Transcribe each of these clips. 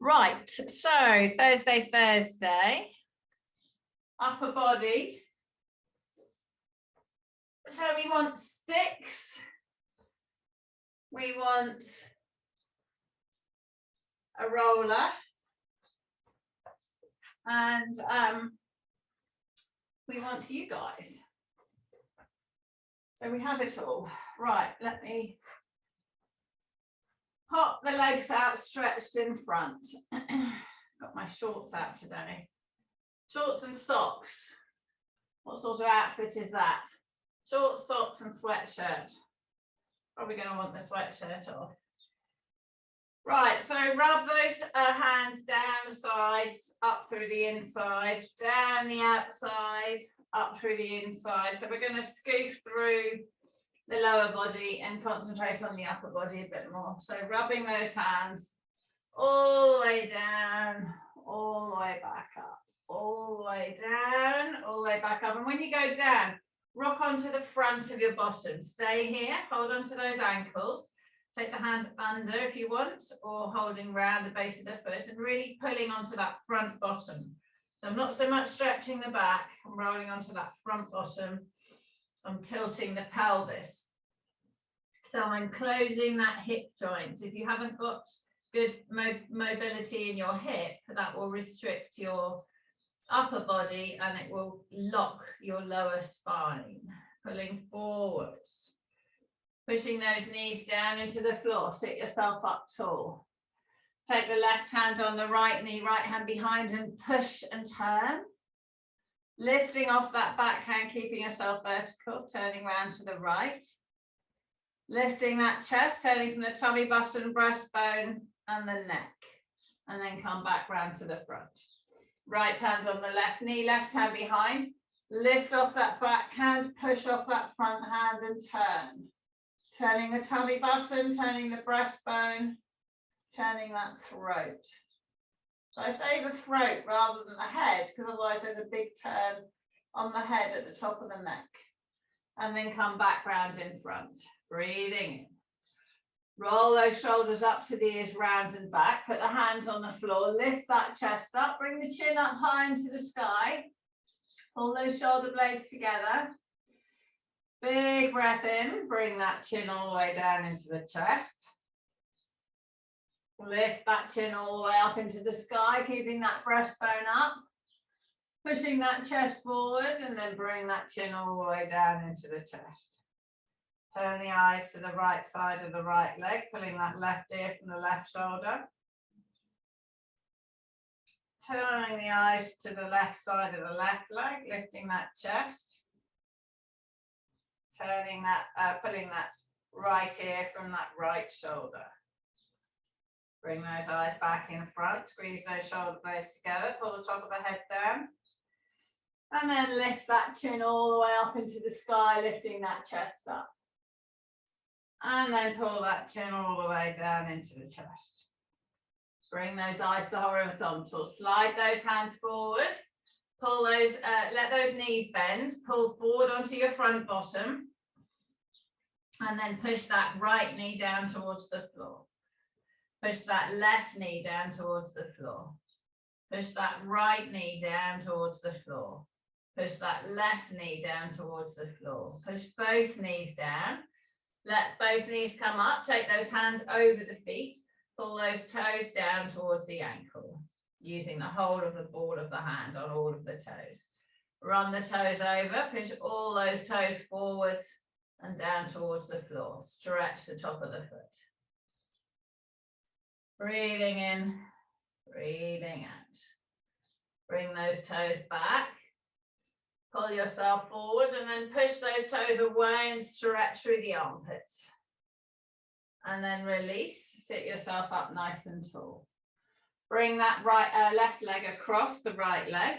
Right, so Thursday, upper body. So we want sticks, we want a roller, and we want you guys. So we have it all. Right, let me pop the legs out stretched in front. Got my shorts out today. Shorts and socks. What sort of outfit is that? Shorts, socks and sweatshirt. Probably going to want the sweatshirt off. Right, so rub those hands down the sides, up through the inside, down the outside, up through the inside. So we're going to scoop through the lower body and concentrate on the upper body a bit more. So rubbing those hands all the way down, all the way back up, all the way down, all the way back up. And when you go down, rock onto the front of your bottom. Stay here, hold on to those ankles. Take the hands under if you want, or holding around the base of the foot and really pulling onto that front bottom. So I'm not so much stretching the back, I'm rolling onto that front bottom. I'm tilting the pelvis. So I'm closing that hip joint. If you haven't got good mobility in your hip, that will restrict your upper body and it will lock your lower spine. Pulling forwards. Pushing those knees down into the floor, sit yourself up tall. Take the left hand on the right knee, right hand behind and push and turn. Lifting off that back hand, keeping yourself vertical, turning around to the right. Lifting that chest, turning from the tummy button, breastbone and the neck. And then come back round to the front. Right hand on the left knee, left hand behind. Lift off that back hand, push off that front hand and turn. Turning the tummy button, turning the breastbone, turning that throat. So I say the throat rather than the head, because otherwise there's a big turn on the head at the top of the neck. And then come back round in front, breathing in. Roll those shoulders up to the ears, round and back. Put the hands on the floor, lift that chest up, bring the chin up high into the sky. Pull those shoulder blades together. Big breath in, bring that chin all the way down into the chest. Lift that chin all the way up into the sky, keeping that breastbone up. Pushing that chest forward and then bring that chin all the way down into the chest. Turn the eyes to the right side of the right leg, pulling that left ear from the left shoulder. Turning the eyes to the left side of the left leg, lifting that chest. Turning that, pulling that right ear from that right shoulder. Bring those eyes back in front, squeeze those shoulder blades together, pull the top of the head down. And then lift that chin all the way up into the sky, lifting that chest up. And then pull that chin all the way down into the chest. Bring those eyes to horizontal, slide those hands forward. Pull those, let those knees bend, pull forward onto your front bottom, and then push that right knee down towards the floor. Push that left knee down towards the floor. Push that right knee down towards the floor. Push that left knee down towards the floor. Push both knees down. Let both knees come up, take those hands over the feet, pull those toes down towards the ankle. Using the whole of the ball of the hand on all of the toes. Run the toes over, push all those toes forwards and down towards the floor. Stretch the top of the foot. Breathing in, breathing out. Bring those toes back. Pull yourself forward and then push those toes away and stretch through the armpits. And then release, sit yourself up nice and tall. Bring that left leg across the right leg.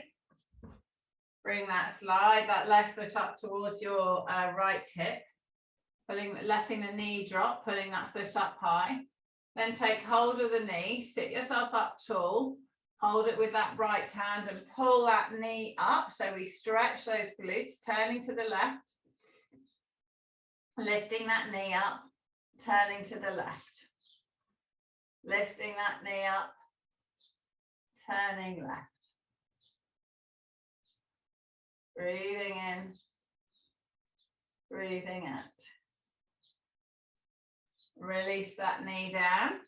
Bring that, slide that left foot up towards your right hip. Letting the knee drop, pulling that foot up high. Then take hold of the knee, sit yourself up tall. Hold it with that right hand and pull that knee up. So we stretch those glutes, turning to the left. Lifting that knee up, turning to the left. Lifting that knee up, turning left. Breathing in, breathing out. Release that knee down.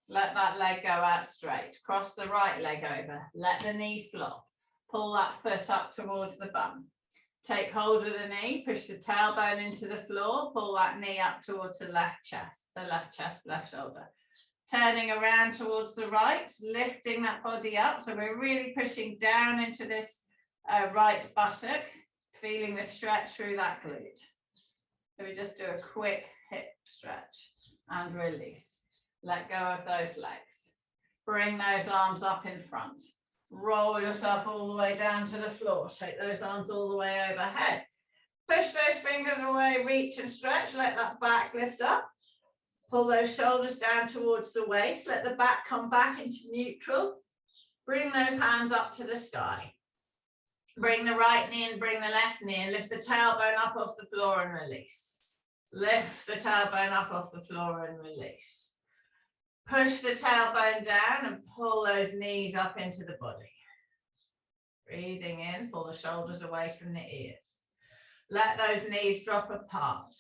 Let that leg go out straight. Cross the right leg over. Let the knee flop. Pull that foot up towards the bum. Take hold of the knee, push the tailbone into the floor, pull that knee up towards the left chest, left shoulder. Turning around towards the right, lifting that body up. So we're really pushing down into this right buttock, feeling the stretch through that glute. So we just do a quick hip stretch and release. Let go of those legs. Bring those arms up in front. Roll yourself all the way down to the floor. Take those arms all the way overhead. Push those fingers away, reach and stretch. Let that back lift up. Pull those shoulders down towards the waist. Let the back come back into neutral. Bring those hands up to the sky. Bring the right knee and bring the left knee and lift the tailbone up off the floor and release. Lift the tailbone up off the floor and release. Push the tailbone down and pull those knees up into the body. Breathing in, pull the shoulders away from the ears. Let those knees drop apart.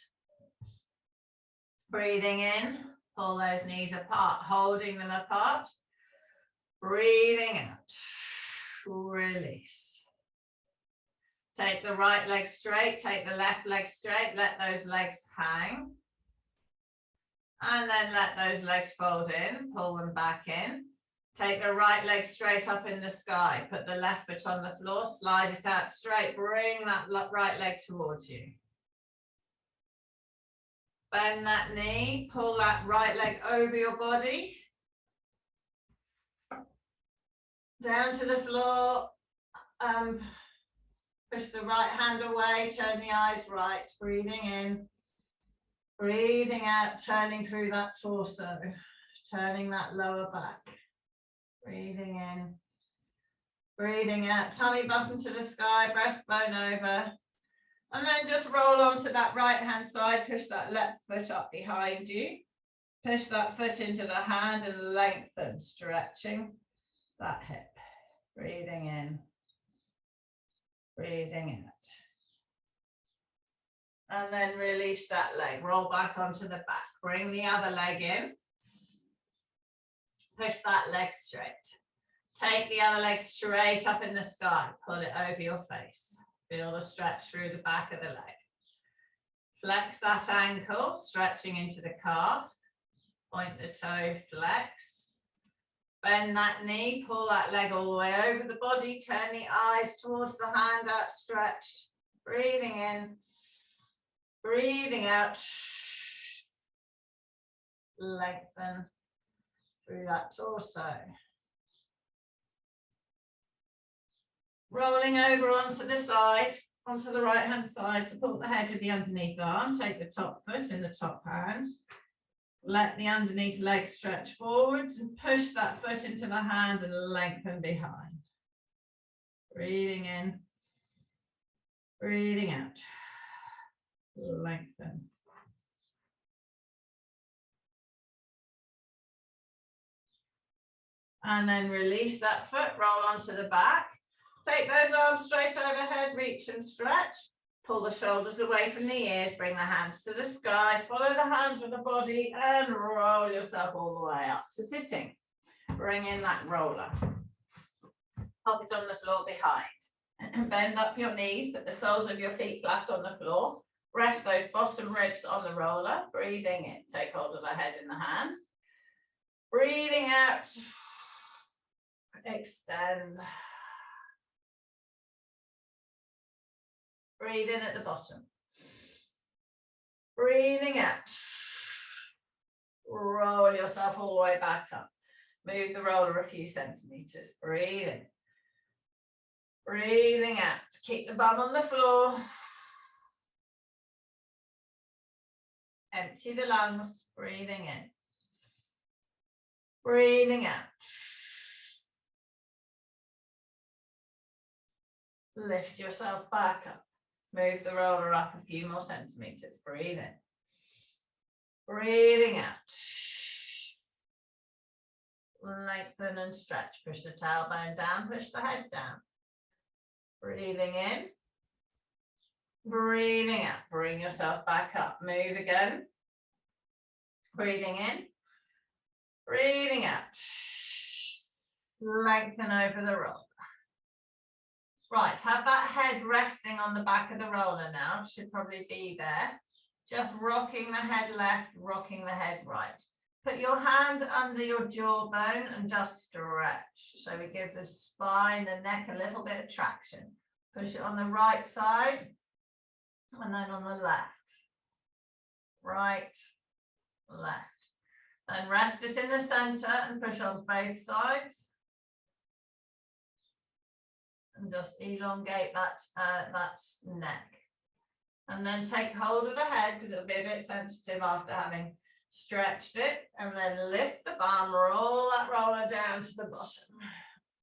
Breathing in, pull those knees apart, holding them apart. Breathing out, release. Take the right leg straight, take the left leg straight, let those legs hang. And then let those legs fold in, pull them back in. Take the right leg straight up in the sky, put the left foot on the floor, slide it out straight, bring that right leg towards you. Bend that knee, pull that right leg over your body. Down to the floor, push the right hand away, turn the eyes right, breathing in. Breathing out, turning through that torso, turning that lower back. Breathing in, breathing out, tummy button to the sky, breastbone over. And then just roll onto that right hand side, push that left foot up behind you. Push that foot into the hand and lengthen, stretching that hip. Breathing in, breathing out. And then release that leg, roll back onto the back. Bring the other leg in. Push that leg straight. Take the other leg straight up in the sky. Pull it over your face. Feel the stretch through the back of the leg. Flex that ankle, stretching into the calf. Point the toe, flex. Bend that knee, pull that leg all the way over the body. Turn the eyes towards the hand outstretched. Breathing in. Breathing out, lengthen through that torso. Rolling over onto the side, onto the right hand side, support the head with the underneath arm, take the top foot in the top hand. Let the underneath leg stretch forwards and push that foot into the hand and lengthen behind. Breathing in, breathing out. Lengthen. And then release that foot, roll onto the back. Take those arms straight overhead, reach and stretch. Pull the shoulders away from the ears, bring the hands to the sky, follow the hands with the body and roll yourself all the way up to sitting. Bring in that roller. Pop it on the floor behind. Bend up your knees, put the soles of your feet flat on the floor. Rest those bottom ribs on the roller, breathing in. Take hold of the head in the hands. Breathing out, extend. Breathe in at the bottom. Breathing out. Roll yourself all the way back up. Move the roller a few centimeters. Breathe in. Breathing out. Keep the bum on the floor. Empty the lungs, breathing in. Breathing out. Lift yourself back up. Move the roller up a few more centimeters. Breathe in. Breathing out. lengthen and stretch. Push the tailbone down, push the head down. Breathing in. Breathing out. Bring yourself back up. Move again. Breathing in. Breathing out. Lengthen over the roller. Right, have that head resting on the back of the roller now. It should probably be there. Just rocking the head left, rocking the head right. Put your hand under your jawbone and just stretch. So we give the spine, the neck a little bit of traction. Push it on the right side and then on the left. Right, left. And rest it in the center and push on both sides. And just elongate that, that neck. And then take hold of the head because it'll be a bit sensitive after having stretched it. And then lift the bum, roll that roller down to the bottom.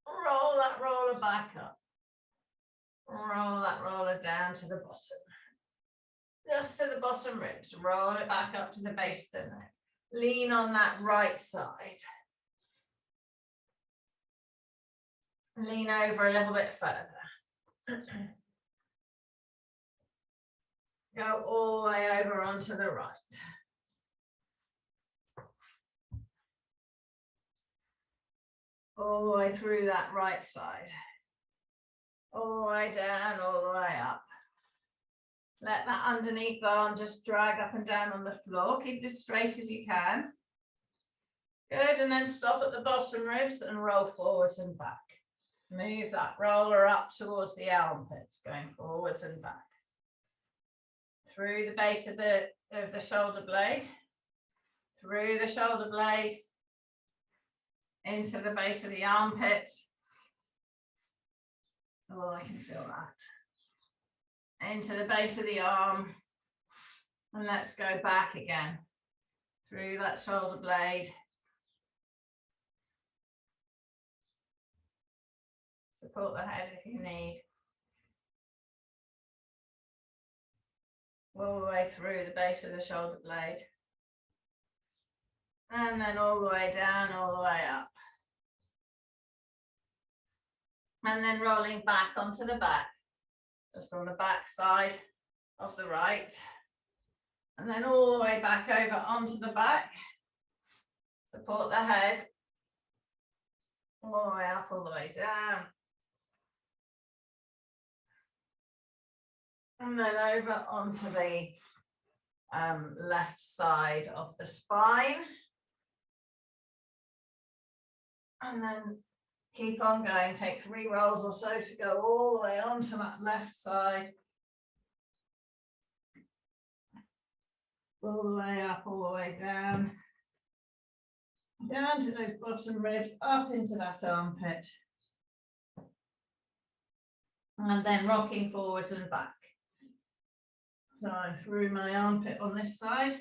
Roll that roller back up. Roll that roller down to the bottom. Just to the bottom ribs. Roll it back up to the base of the neck. Lean on that right side. Lean over a little bit further. Go all the way over onto the right. All the way through that right side. All the way down, all the way up. Let that underneath arm just drag up and down on the floor. Keep it as straight as you can. Good, and then stop at the bottom ribs and roll forwards and back. Move that roller up towards the armpits, going forwards and back. Through the base of the shoulder blade. Through the shoulder blade. Into the base of the armpit. Oh, I can feel that. Into the base of the arm. And let's go back again. Through that shoulder blade. Support the head if you need. All the way through the base of the shoulder blade. And then all the way down, all the way up. And then rolling back onto the back. Just on the back side of the right. And then all the way back over onto the back. Support the head. All the way up, all the way down. And then over onto the left side of the spine. And then keep on going. Take 3 rolls or so to go all the way onto that left side. All the way up, all the way down. Down to those bottom ribs, up into that armpit. And then rocking forwards and back. So I'm through my armpit on this side.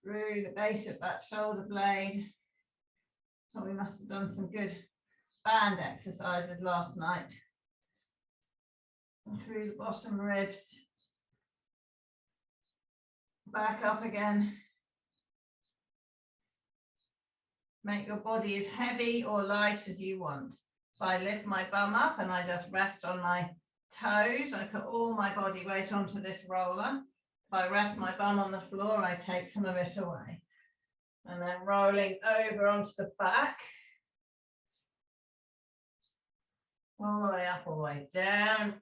Through the base of that shoulder blade. So we must have done some good band exercises last night. And through the bottom ribs. Back up again. Make your body as heavy or light as you want. So I lift my bum up and I just rest on my toes. I put all my body weight onto this roller. If I rest my bum on the floor, I take some of it away. And then rolling over onto the back. All the way up, all the way down.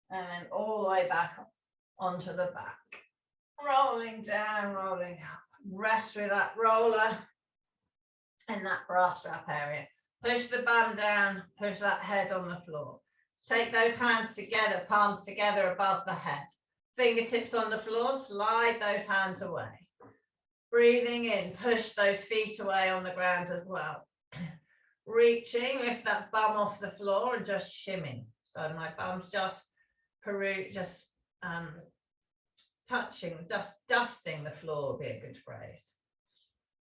And then all the way back onto the back. Rolling down, rolling up. Rest with that roller in that bra strap area. Push the bum down, push that head on the floor. Take those hands together, palms together above the head. Fingertips on the floor, slide those hands away. Breathing in, push those feet away on the ground as well. Reaching, lift that bum off the floor and just shimming. So my bum's just touching, just dusting the floor would be a good phrase.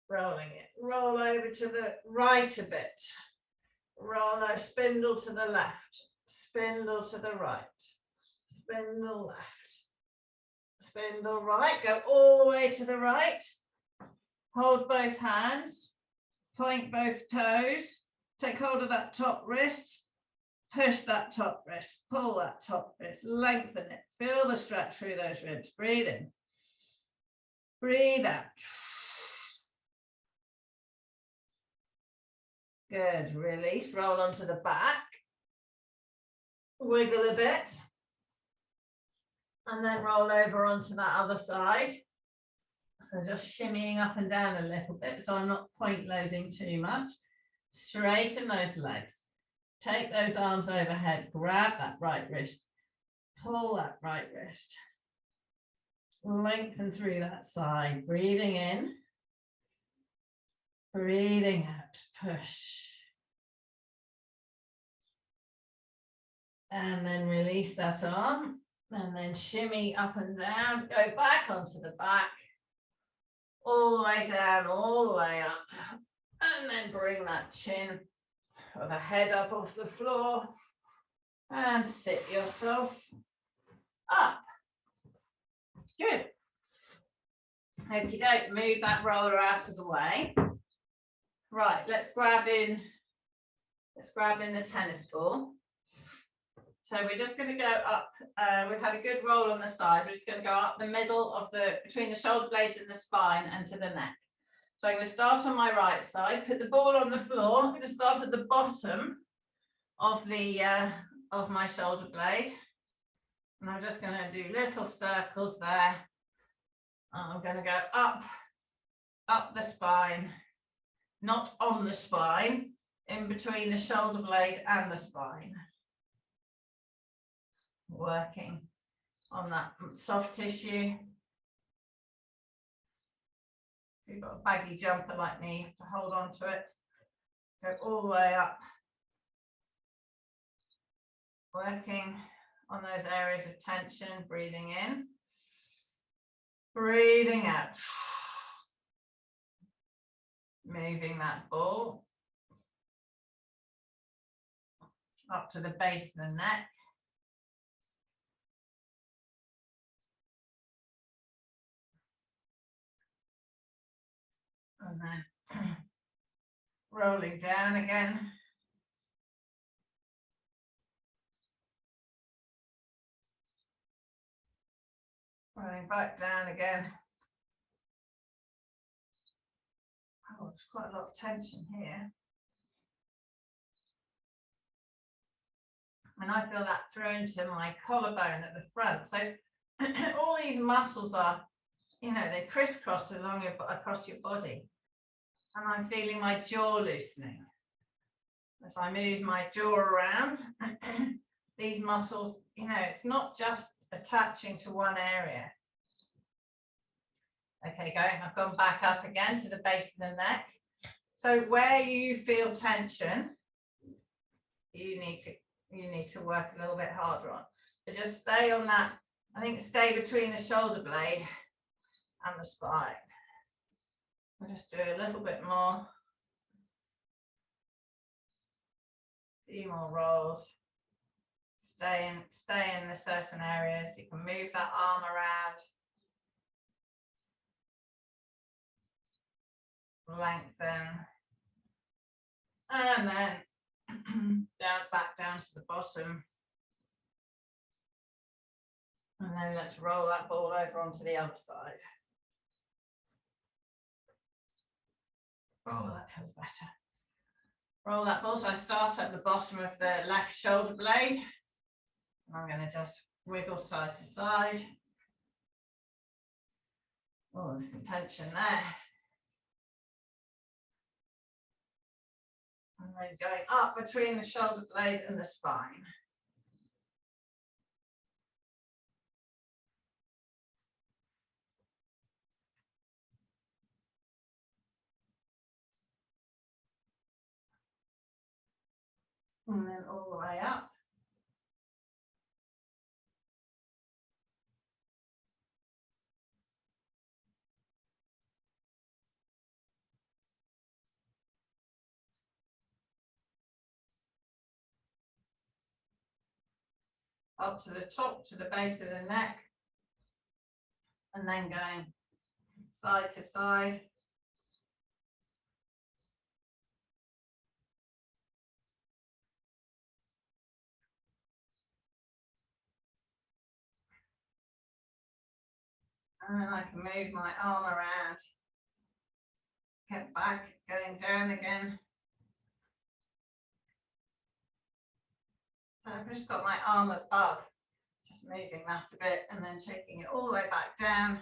Rolling it, roll over to the right a bit. Roll over, spindle to the left, spindle to the right, spindle left, spindle right, go all the way to the right, hold both hands, point both toes, take hold of that top wrist, push that top wrist, pull that top wrist, lengthen it, feel the stretch through those ribs, breathe in, breathe out. Good, release, roll onto the back, wiggle a bit, and then roll over onto that other side. So just shimmying up and down a little bit, so I'm not point loading too much. Straighten those legs. Take those arms overhead, grab that right wrist, pull that right wrist. Lengthen through that side, breathing in, breathing out, push. And then release that arm, and then shimmy up and down, go back onto the back, all the way down, all the way up, and then bring that chin or the head up off the floor and sit yourself up. Good. Okie doke, move that roller out of the way. Right, let's grab in the tennis ball. So we're just going to go up, we've had a good roll on the side, we're just going to go up the middle of between the shoulder blades and the spine and to the neck. So I'm going to start on my right side, put the ball on the floor, I'm going to start at the bottom of my shoulder blade. And I'm just going to do little circles there. I'm going to go up the spine, not on the spine, in between the shoulder blade and the spine. Working on that soft tissue. If you've got a baggy jumper like me, you have to hold on to it. Go all the way up. Working on those areas of tension, breathing in, breathing out. Moving that ball up to the base of the neck. And then rolling down again. Rolling back down again. Oh, there's quite a lot of tension here. And I feel that through into my collarbone at the front. So all these muscles are, they crisscross across your body. And I'm feeling my jaw loosening. As I move my jaw around, these muscles, it's not just attaching to one area. Okay, I've gone back up again to the base of the neck. So where you feel tension, you need to work a little bit harder on. But just stay on that, stay between the shoulder blade and the spine. I'll just do a little bit more. A few more rolls. Stay in the certain areas. You can move that arm around. Lengthen. And then back down to the bottom. And then let's roll that ball over onto the other side. Oh, that feels better. Roll that ball. So I start at the bottom of the left shoulder blade. I'm going to just wiggle side to side. Oh, there's some tension there. And then going up between the shoulder blade and the spine. And then all the way up. Up to the top, to the base of the neck. and then going side to side. And then I can move my arm around, get back, going down again. So I've just got my arm above, just moving that a bit and then taking it all the way back down.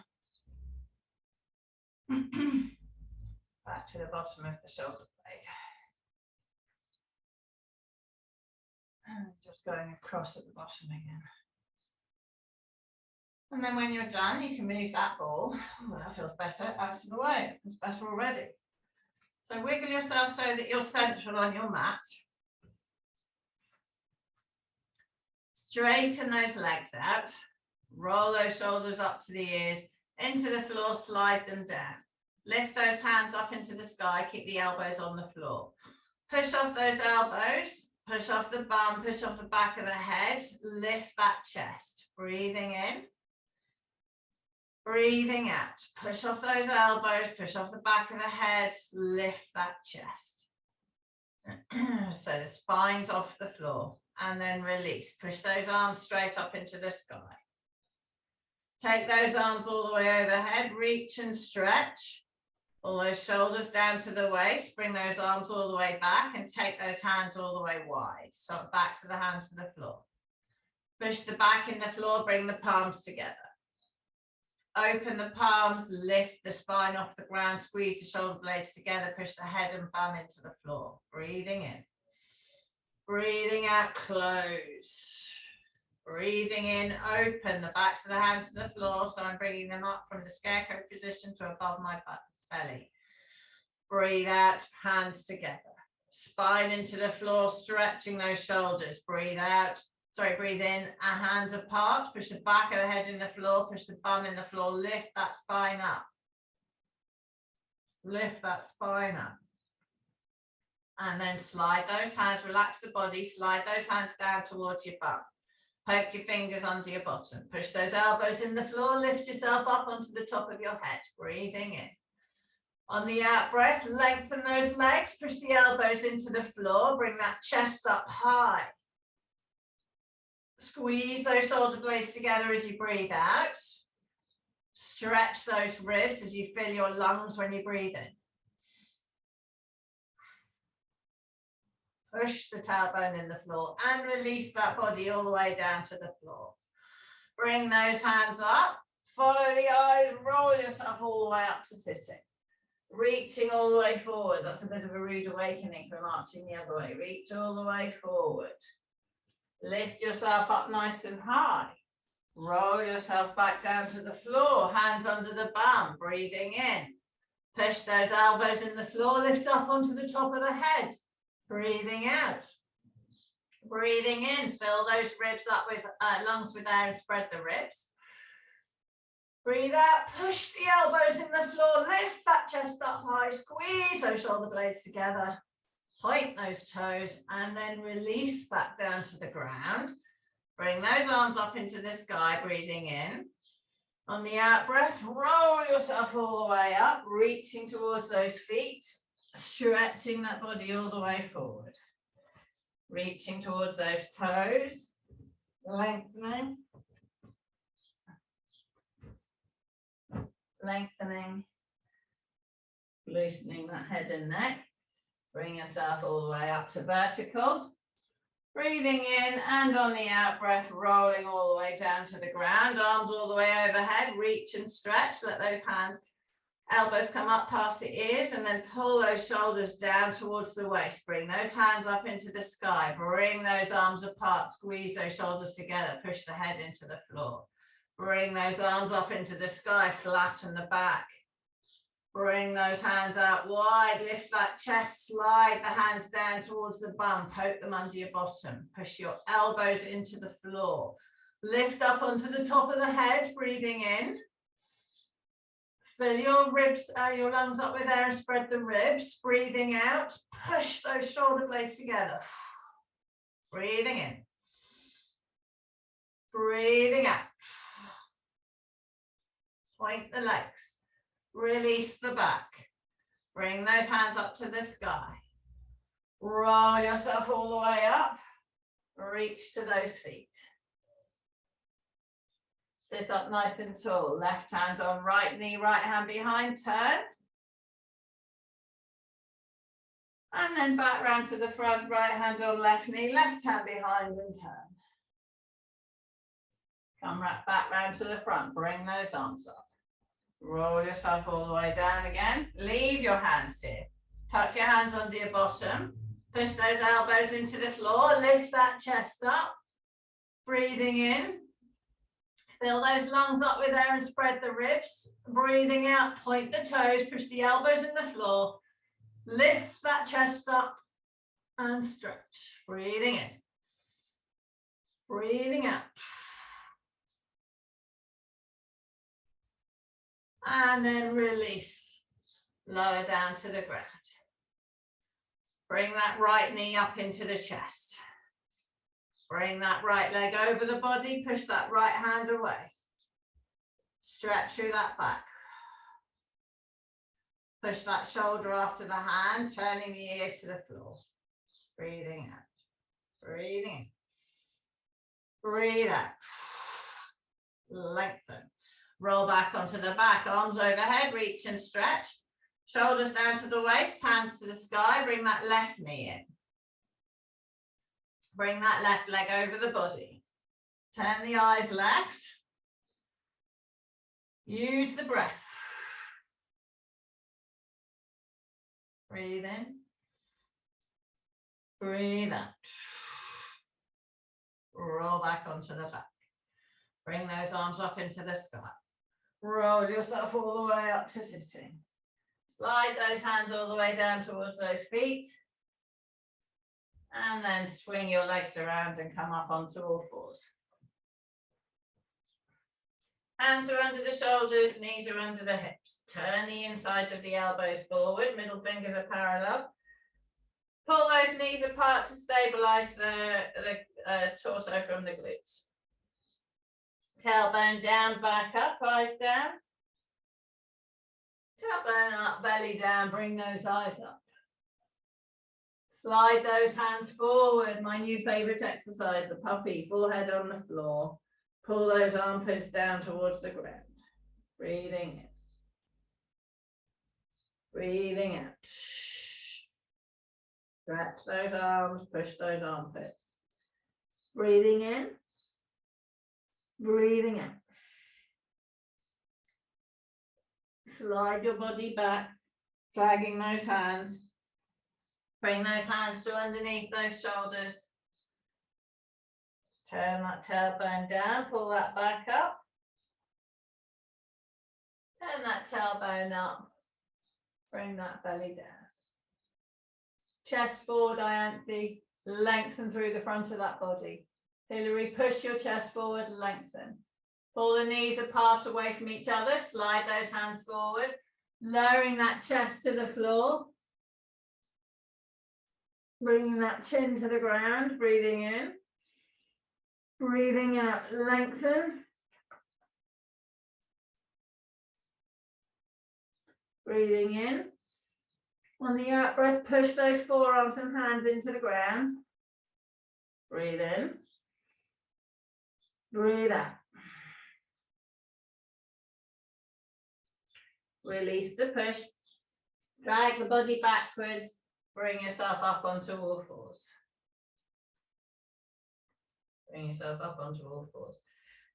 Back to the bottom of the shoulder blade. And just going across at the bottom again. And then when you're done, you can move that ball, oh, that feels better, out of the way. It's better already. So wiggle yourself so that you're central on your mat. Straighten those legs out. Roll those shoulders up to the ears, into the floor, slide them down. Lift those hands up into the sky, keep the elbows on the floor. Push off those elbows, push off the bum, push off the back of the head, lift that chest. Breathing in. Breathing out, push off those elbows, push off the back of the head, lift that chest. So the spine's off the floor and then release. Push those arms straight up into the sky. Take those arms all the way overhead, reach and stretch. All those shoulders down to the waist, bring those arms all the way back and take those hands all the way wide. So back to the hands to the floor. Push the back in the floor, bring the palms together. Open the palms, lift the spine off the ground, squeeze the shoulder blades together, push the head and bum into the floor. Breathing in. Breathing out, close. Breathing in, open the backs of the hands to the floor, so I'm bringing them up from the scarecrow position to above my belly. Breathe out, hands together. Spine into the floor, stretching those shoulders. Breathe out. Breathe in, hands apart, push the back of the head in the floor, push the bum in the floor, lift that spine up. Lift that spine up. And then slide those hands, relax the body, slide those hands down towards your bum. Poke your fingers under your bottom. Push those elbows in the floor, lift yourself up onto the top of your head, breathing in. On the out breath, lengthen those legs, push the elbows into the floor, bring that chest up high. Squeeze those shoulder blades together as you breathe out. Stretch those ribs as you fill your lungs when you breathe in. Push the tailbone in the floor and release that body all the way down to the floor. Bring those hands up. Follow the eyes. Roll yourself all the way up to sitting. Reaching all the way forward. That's a bit of a rude awakening from arching the other way. Reach all the way forward. Lift yourself up nice and high. Roll yourself back down to the floor. Hands under the bum. Breathing in. Push those elbows in the floor. Lift up onto the top of the head. Breathing out. Breathing in. Fill those ribs up with lungs with air and spread the ribs. Breathe out. Push the elbows in the floor. Lift that chest up high. Squeeze those shoulder blades together. Point those toes and then release back down to the ground. Bring those arms up into the sky, breathing in. On the out breath, roll yourself all the way up, reaching towards those feet, stretching that body all the way forward. Reaching towards those toes, lengthening. Lengthening, loosening that head and neck. Bring yourself all the way up to vertical. Breathing in and on the out breath, rolling all the way down to the ground. Arms all the way overhead, reach and stretch. Let those hands, elbows come up past the ears and then pull those shoulders down towards the waist. Bring those hands up into the sky. Bring those arms apart, squeeze those shoulders together. Push the head into the floor. Bring those arms up into the sky, flatten the back. Bring those hands out wide, lift that chest, slide the hands down towards the bum, poke them under your bottom, push your elbows into the floor, lift up onto the top of the head, breathing in. Fill your ribs, your lungs up with air and spread the ribs, breathing out, push those shoulder blades together, breathing in, breathing out. point the legs, release the back, bring those hands up to the sky, roll yourself all the way up, reach to those feet. Sit up nice and tall, left hand on right knee, right hand behind, turn. And then back round to the front, right hand on left knee, left hand behind and turn. Come right back round to the front, bring those arms up. Roll yourself all the way down again. Leave your hands here. Tuck your hands under your bottom. Push those elbows into the floor, lift that chest up. Breathing in. Fill those lungs up with air and spread the ribs. Breathing out, point the toes, push the elbows in the floor. Lift that chest up and stretch. Breathing in. Breathing out. And then release. Lower down to the ground. Bring that right knee up into the chest. Bring that right leg over the body. Push that right hand away. Stretch through that back. Push that shoulder after the hand, turning the ear to the floor. Breathing out. Breathing in. Breathe out. Lengthen. Roll back onto the back, arms overhead, reach and stretch. Shoulders down to the waist, hands to the sky. Bring that left knee in. Bring that left leg over the body. Turn the eyes left. Use the breath. Breathe in. Breathe out. Roll back onto the back. Bring those arms up into the sky. Roll yourself all the way up to sitting. Slide those hands all the way down towards those feet. And then swing your legs around and come up onto all fours. Hands are under the shoulders, knees are under the hips. Turn the inside of the elbows forward, middle fingers are parallel. Pull those knees apart to stabilize the torso from the glutes. Tailbone down, back up, eyes down. Tailbone up, belly down, bring those eyes up. Slide those hands forward, my new favorite exercise, the puppy, forehead on the floor. Pull those armpits down towards the ground. Breathing in. Breathing out. Stretch those arms, push those armpits. Breathing in. Breathing out. Slide your body back, flagging those hands. Bring those hands to underneath those shoulders. Turn that tailbone down, pull that back up. Turn that tailbone up. Bring that belly down. Chest forward, Ianthe. Lengthen through the front of that body. Hilary, push your chest forward, lengthen. Pull the knees apart away from each other. Slide those hands forward. Lowering that chest to the floor. Bringing that chin to the ground, breathing in. Breathing out, lengthen. Breathing in. On the out breath, push those forearms and hands into the ground. Breathe in. Breathe out. Release the push. Drag the body backwards. Bring yourself up onto all fours. Bring yourself up onto all fours.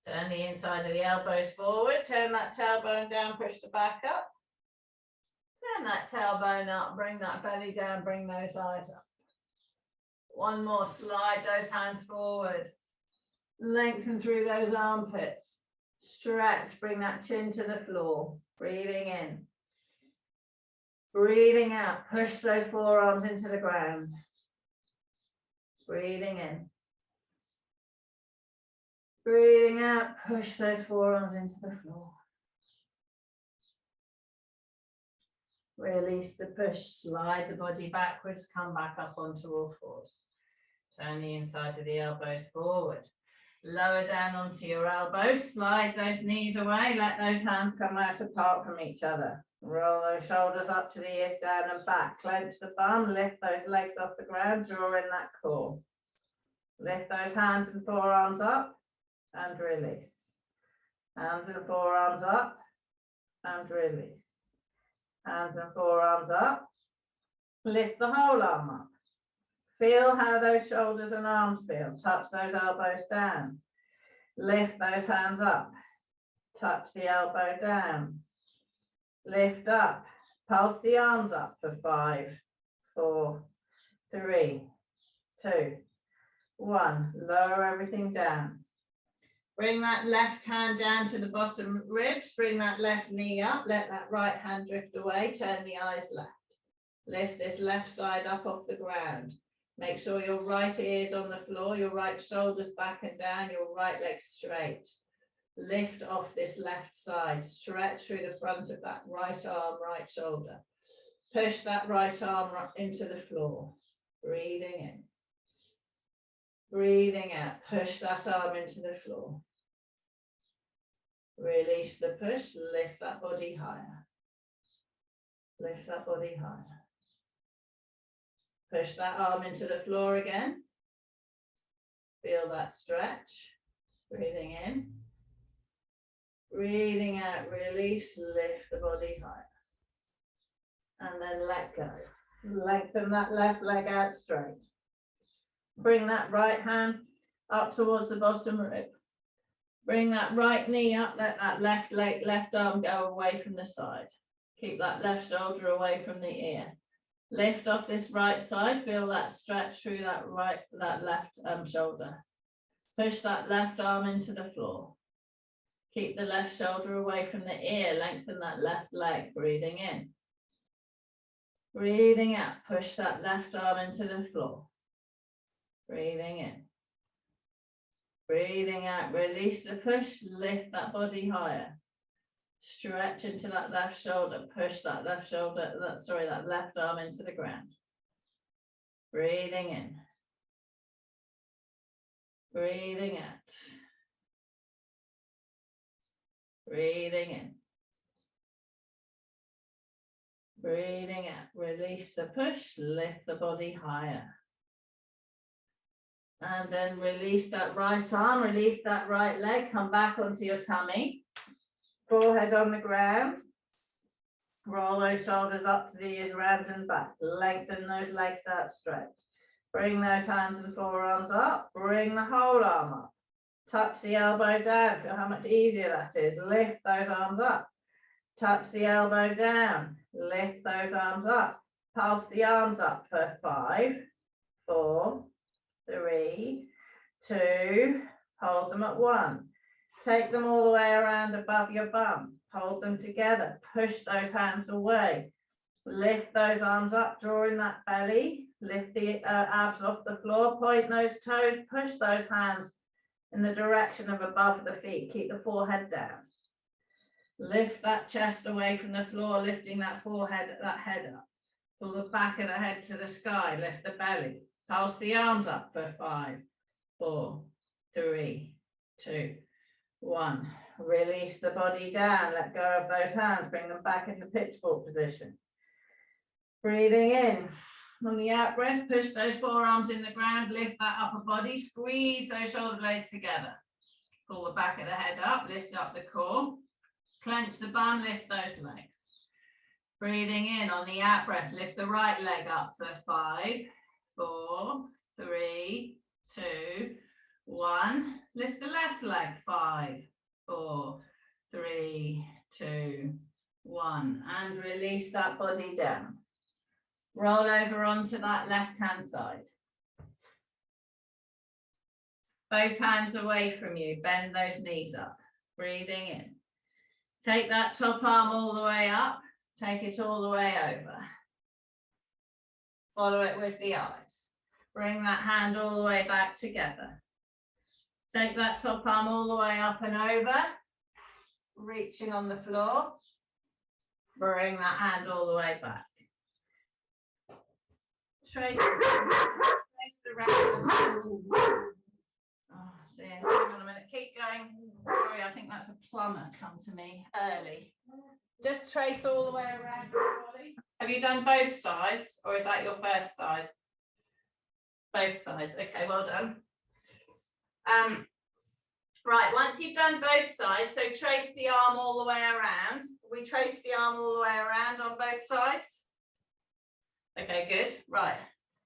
Turn the inside of the elbows forward. Turn that tailbone down, push the back up. Turn that tailbone up, bring that belly down, bring those eyes up. One more, slide those hands forward. Lengthen through those armpits. Stretch, bring that chin to the floor. Breathing in. Breathing out, push those forearms into the ground. Breathing in. Breathing out, push those forearms into the floor. Release the push, slide the body backwards, come back up onto all fours. Turn the inside of the elbows forward. Lower down onto your elbows, slide those knees away, let those hands come out apart from each other. Roll those shoulders up to the ears, down and back. Clench the bum, lift those legs off the ground, draw in that core. Lift those hands and forearms up and release. Hands and forearms up and release. Hands and forearms up. Lift the whole arm up. Feel how those shoulders and arms feel. Touch those elbows down. Lift those hands up. Touch the elbow down. Lift up. Pulse the arms up for 5, 4, 3, 2, 1. Lower everything down. Bring that left hand down to the bottom ribs. Bring that left knee up. Let that right hand drift away. Turn the eyes left. Lift this left side up off the ground. Make sure your right ear's on the floor, your right shoulder's back and down, your right leg straight. Lift off this left side, stretch through the front of that right arm, right shoulder. Push that right arm into the floor. Breathing in. Breathing out, push that arm into the floor. Release the push, lift that body higher. Lift that body higher. Push that arm into the floor again. Feel that stretch. Breathing in. Breathing out, release, lift the body higher. And then let go. Lengthen that left leg out straight. Bring that right hand up towards the bottom rib. Bring that right knee up, let that left leg, left arm go away from the side. Keep that left shoulder away from the ear. Lift off this right side, feel that stretch through that left shoulder. Push that left arm into the floor. Keep the left shoulder away from the ear, lengthen that left leg, breathing in. Breathing out, push that left arm into the floor. Breathing in. Breathing out, release the push, lift that body higher. Stretch into that left shoulder, push that left shoulder, that left arm into the ground. Breathing in. Breathing out. Breathing in. Breathing out, release the push, lift the body higher. And then release that right arm, release that right leg, come back onto your tummy. Forehead on the ground. Roll those shoulders up to the ears, round and back. Lengthen those legs out straight. Bring those hands and forearms up. Bring the whole arm up. Touch the elbow down. Feel how much easier that is. Lift those arms up. Touch the elbow down. Lift those arms up. Pulse the arms up for 5, 4, 3, 2. Hold them at 1. Take them all the way around above your bum. Hold them together. Push those hands away. Lift those arms up, draw in that belly. Lift the abs off the floor. Point those toes. Push those hands in the direction of above the feet. Keep the forehead down. Lift that chest away from the floor, lifting that forehead, that head up. Pull the back of the head to the sky. Lift the belly. Pulse the arms up for 5, 4, 3, 2, 1. Release the body down. Let go of those hands. Bring them back into pitchfork position. Breathing in. On the out breath, push those forearms in the ground. Lift that upper body. Squeeze those shoulder blades together. Pull the back of the head up. Lift up the core. Clench the bum. Lift those legs. Breathing in. On the out breath, lift the right leg up for 5, 4, 3, 2, 1. Lift the left leg. 5, 4, 3, 2, 1. And release that body down. Roll over onto that left hand side. Both hands away from you. Bend those knees up. Breathing in. Take that top arm all the way up. Take it all the way over. Follow it with the eyes. Bring that hand all the way back together. Take that top arm all the way up and over. Reaching on the floor. Bring that hand all the way back. Trace the rest of the hands. dear, hang on a minute, keep going. Sorry, I think that's a plumber come to me early. Just trace all the way around your body. Have you done both sides, or is that your first side? Both sides, okay, well done. Right, once you've done both sides, so trace the arm all the way around. We trace the arm all the way around on both sides. Okay, good, right.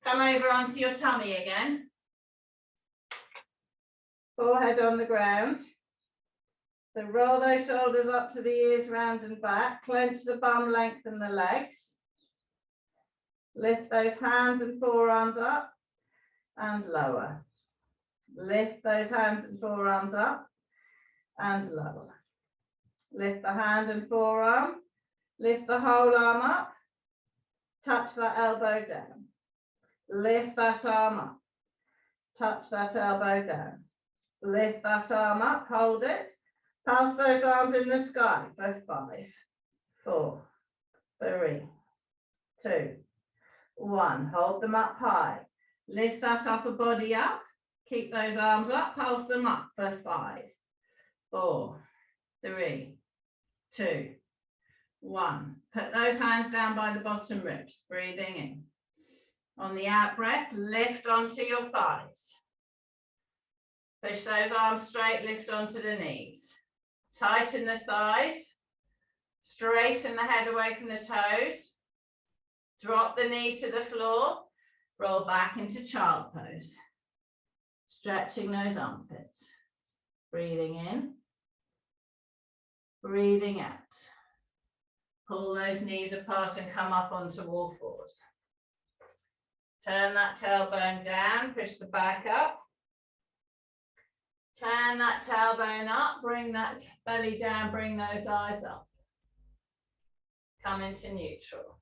Come over onto your tummy again. Forehead on the ground. So roll those shoulders up to the ears, round and back. Clench the bum, lengthen the legs. Lift those hands and forearms up and lower. Lift those hands and forearms up and lower. Lift the hand and forearm. Lift the whole arm up. Touch that elbow down. Lift that arm up. Touch that elbow down. Lift that arm up, hold it. Pulse those arms in the sky for 5, 4, 3, 2, 1. Hold them up high. Lift that upper body up. Keep those arms up, pulse them up for 5, 4, 3, 2, 1. Put those hands down by the bottom ribs, breathing in. On the out breath, lift onto your thighs. Push those arms straight, lift onto the knees. Tighten the thighs. Straighten the head away from the toes. Drop the knee to the floor. Roll back into child pose. Stretching those armpits. Breathing in. Breathing out. Pull those knees apart and come up onto all fours. Turn that tailbone down, push the back up. Turn that tailbone up, bring that belly down, bring those eyes up. Come into neutral.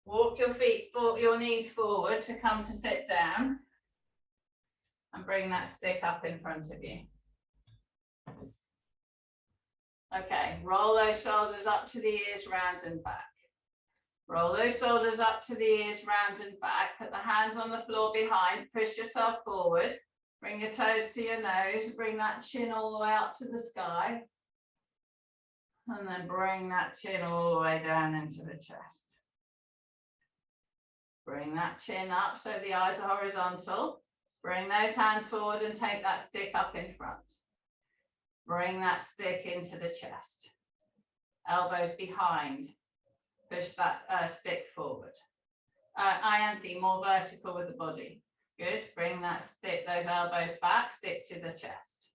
Walk your feet, your knees forward to come to sit down. And bring that stick up in front of you. Okay, roll those shoulders up to the ears, round and back. Roll those shoulders up to the ears, round and back. Put the hands on the floor behind. Push yourself forward. Bring your toes to your nose. Bring that chin all the way up to the sky. And then bring that chin all the way down into the chest. Bring that chin up so the eyes are horizontal. Bring those hands forward and take that stick up in front. Bring that stick into the chest. Elbows behind. Push that stick forward. Ianthe, more vertical with the body. Good. Bring that stick, those elbows back, stick to the chest.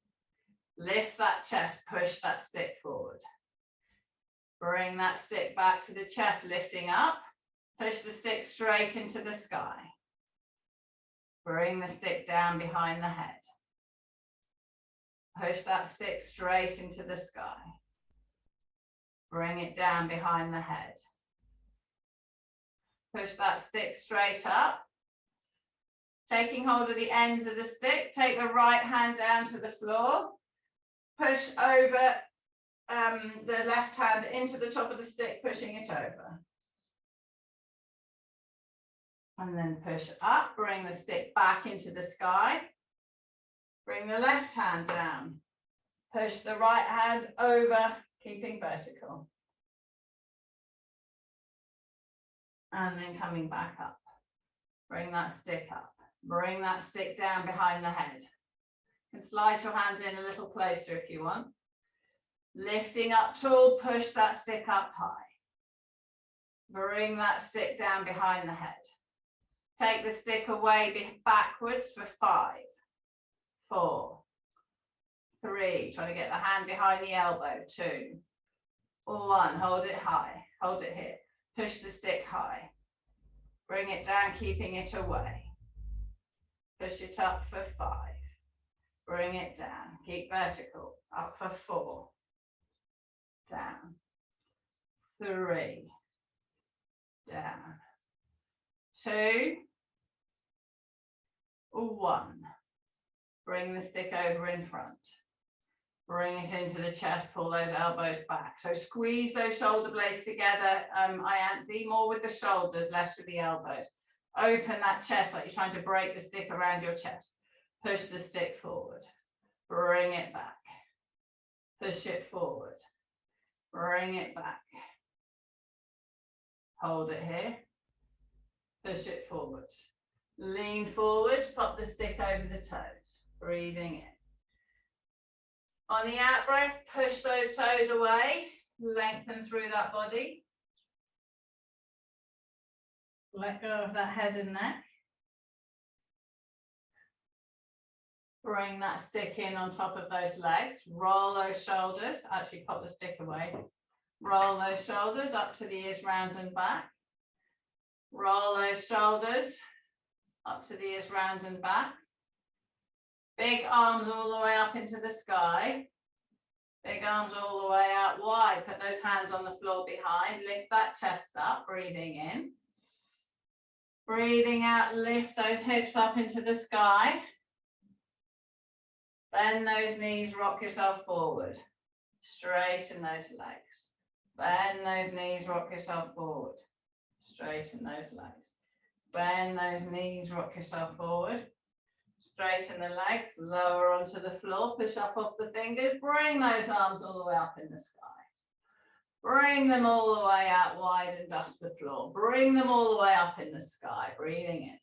Lift that chest, push that stick forward. Bring that stick back to the chest, lifting up. Push the stick straight into the sky. Bring the stick down behind the head. Push that stick straight into the sky. Bring it down behind the head. Push that stick straight up. Taking hold of the ends of the stick, take the right hand down to the floor. Push over the left hand into the top of the stick, pushing it over. And then push up, bring the stick back into the sky. Bring the left hand down. Push the right hand over, keeping vertical. And then coming back up. Bring that stick up. Bring that stick down behind the head. You can slide your hands in a little closer if you want. Lifting up tall, push that stick up high. Bring that stick down behind the head. Take the stick away backwards for 5, 4, 3. Trying to get the hand behind the elbow. 2, 1. Hold it high. Hold it here. Push the stick high. Bring it down, keeping it away. Push it up for 5. Bring it down. Keep vertical. Up for 4. Down. 3. Down. 2. 1. Bring the stick over in front. Bring it into the chest, pull those elbows back. So squeeze those shoulder blades together. Ianthe, more with the shoulders, less with the elbows. Open that chest like you're trying to break the stick around your chest. Push the stick forward. Bring it back. Push it forward. Bring it back. Hold it here. Push it forwards. Lean forward, pop the stick over the toes. Breathing in. On the out breath, push those toes away. Lengthen through that body. Let go of that head and neck. Bring that stick in on top of those legs. Roll those shoulders. Actually, pop the stick away. Roll those shoulders up to the ears, round and back. Roll those shoulders up to the ears, round and back. Big arms all the way up into the sky. Big arms all the way out wide. Put those hands on the floor behind. Lift that chest up, breathing in. Breathing out, lift those hips up into the sky. Bend those knees, rock yourself forward. Straighten those legs. Bend those knees, rock yourself forward. Straighten those legs. Bend those knees, rock yourself forward. Straighten the legs, lower onto the floor, push up off the fingers, bring those arms all the way up in the sky. Bring them all the way out wide and dust the floor. Bring them all the way up in the sky, breathing in.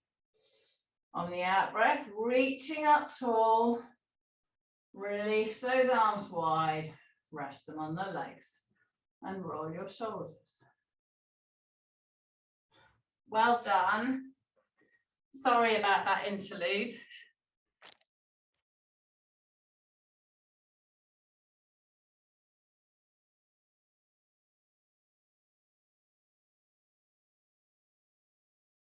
On the out breath, reaching up tall, release those arms wide, rest them on the legs and roll your shoulders. Well done. Sorry about that interlude.